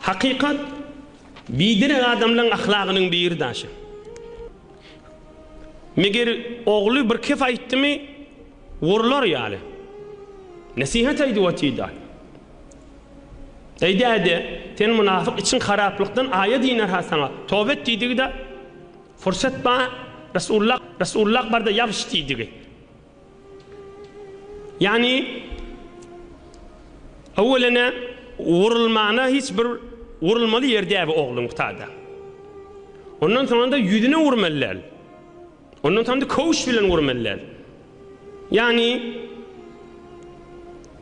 Hakikat bidire adamların ahlakının bir daşı. Meger oğlu bir kef aytdı mı vurlar yani. Nasihat aydı o tiyda. Deydi ten münafık için haraplıktan ayet iner ha sana. Tövbe deydi de fırsat ba Resulullah barda yapış deydi. Yani evvelene vurulmana hiçbir vurulmalı yerde abi oğlum muhtada. Ondan sonra da yüzüne vurmalılar. Ondan sonra da koğuş bilen vurmalılar. Yani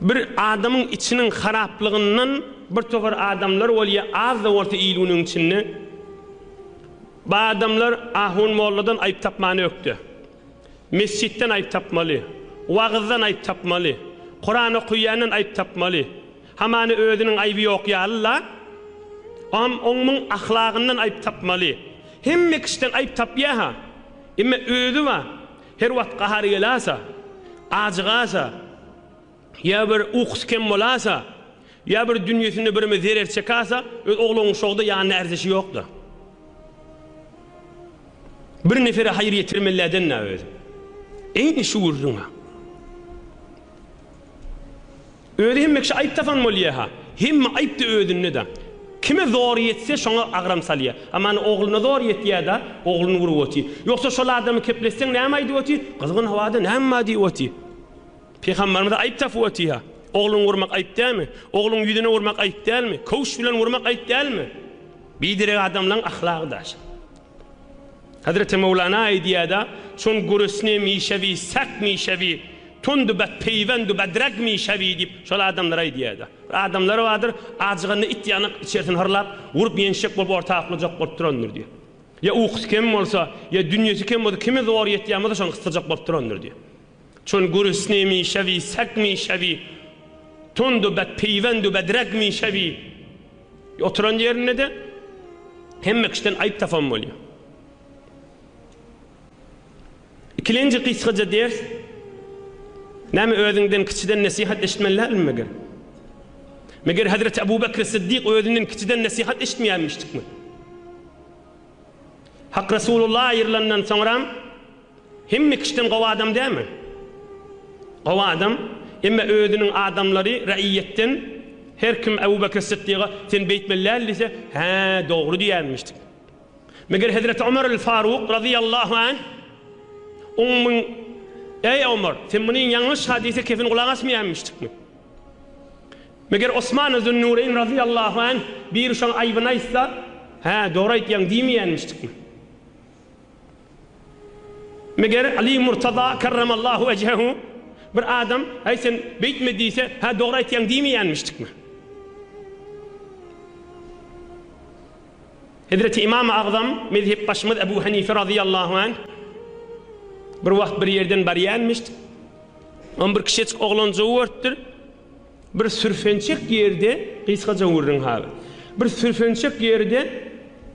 bir adamın içinin haraplığından bir tofar adamlar oluyor az da orta iyiliğinin içinde. Bu adamlar ahun molladan ayıp tapmanı yoktu. Mescitten ayıp tapmalı. Vaazdan ayıp tapmalı. Kur'an okuyanın ayıp tapmalı. Hamanı özünün ayıbı yok ya Allah. Onun ahlakından ayıp tapmalı. Hem kişiden ayıp tapya ha. Ama özü var. Her vakit kahar gelasa, acığasa, ya bir uğusken molasa, ya bir dünyasını bir mezerer çekasa, oğlunun şoğda yani erzişi yoktu. Bir nefere hayır yetirmelerden ne özü? Eyni şu vurdun ha. Öyle hem mekşi ayıp tafan moliye ha. Hem ayıp da ödün ne de. Kime zor yetse şuna ağram salya. Ama oğluna zor yetiye da oğlunu vuru oti. Yoksa şol adamı keplesten ne maydı oti? Kızgın havada ne maydı oti? Peygamberimiz ayıp tafı oti ha. Oğlunu vurmak ayıp değil mi? Oğlunun yüzüne vurmak ayıp değil mi? Koğuş bilen vurmak ayıp değil mi? Bidire adamların ahlakı da. Hazreti Mevlana aydiye da şun gurusne mişevi, sak mişevi, tundu bat peyvendu badrak mişevi deyip şol adamlara aydiye da. Adamlar vardır, acığını it yanık içerisine hırlap, vurup yenşek bolup ortaqlıcak bolup durandır diyor. Ya uğus kim olsa, ya dünyası kim olsa, kime zor yetiyamada şonu kıstacak bolup durandır diyor. Şun gurusne mişevi, sak mişevi, tundu bat peyvendu badrak mişevi. Oturan yerine de hem kişiden ayıp tafam oluyor. İkilinci kıskaca ders, näme özünden kiçiden nasihat eşitmeler mi meger? Meger Hazreti Ebu Bekir Sıddık özünden kiçiden nasihat eşitmeyenmiştik mi? Hak Resulullah ayrılandan sonra hem kiçiden qova adam değil mi? Qova adam, ama özünün adamları raiyetten her kim Ebu Bekir Sıddık'a sen beytmeler ise he doğru diyenmiştik. Meger Hazreti Ömer el-Faruk radıyallahu anh onun ey Ömer, sen bunun yanlış hadise kefin kulağın asmayanmıştık mı? Meger Osman Zünnûreyn radıyallahu anh bir şan ayıbına ise he doğru ayıtyan demeyenmiştik mi? Meger Ali Murtaza kerremallahu ecehu bir adam hey sen beytmediyse he doğru ayıtyan demeyenmiştik mi? Hazreti İmam-ı Azam mezhep başımız Ebu Hanife radıyallahu anh bir vakt bir yerden bariyenmişti. On bir kişicik oğlanca uğurttur. Bir sürfençek yerde kıyskaca uğurun abi. Bir sürfençek yerde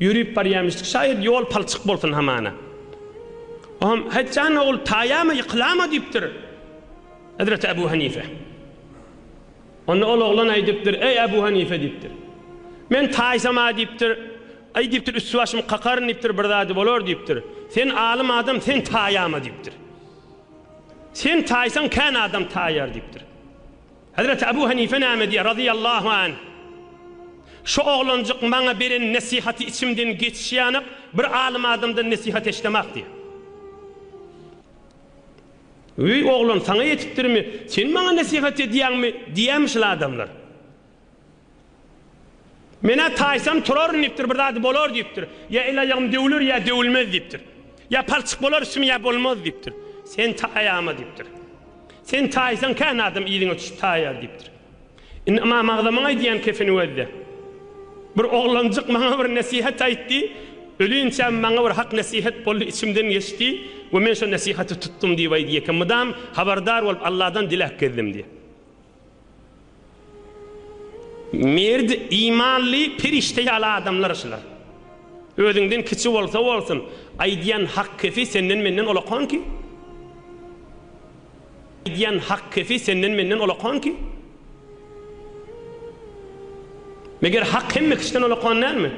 yürüyüp bariyenmiştik. Şayet yol palçık bolsun hamana. Haçan oğul tayama yıkılama deyiptir. Hazreti Ebu Hanife. Onu oğlan aydiptir. Ey Ebu Hanife deyiptir. Men taysama deyiptir. Ay deyiptir üstü başım kakarın deyiptir bir daha bolor deyiptir. Sen alim adam sen tayama deyiptir. Sen taysan kan adam tayar deyiptir. Hazreti Ebu Hanife näme diye radıyallahu anh. Şu oğlancık bana birin nasihati içimden geçişyanıp bir alim adamdan nasihat eşlemek diye. Ey oğlan sana yetiptir mi? Sen bana nasihat ediyen mi? Diyemişler adamlar. Mena taysam turarın deyiptir bir daha bolor deyiptir. Ya ilayağım dövülür ya dövülmez deyiptir. Ya palçık bolar üstüme ya bolmaz deyiptir. Sen tayama deyiptir. Sen taysan kan adam iyiliğine düşüp tayar deyiptir. Ama mağdamana diyen kefini ödde. Bir oğlancık bana bir nasihat aytti. Ölüyünce bana bir hak nasihat bolu içimden geçti. Ve ben şu nasihatı tuttum diye diye. Madam haberdar olup Allah'dan dilek kedim diye. Merd imanlı perişteye ala adamlar ışılar. Özünden kiçi olsa olsun. Aydiyan hak kefi senden menden olaqan ki. Aydiyan hak kefi senden menden olaqan ki. Meger hak hemme kişiden ola kanlar mı?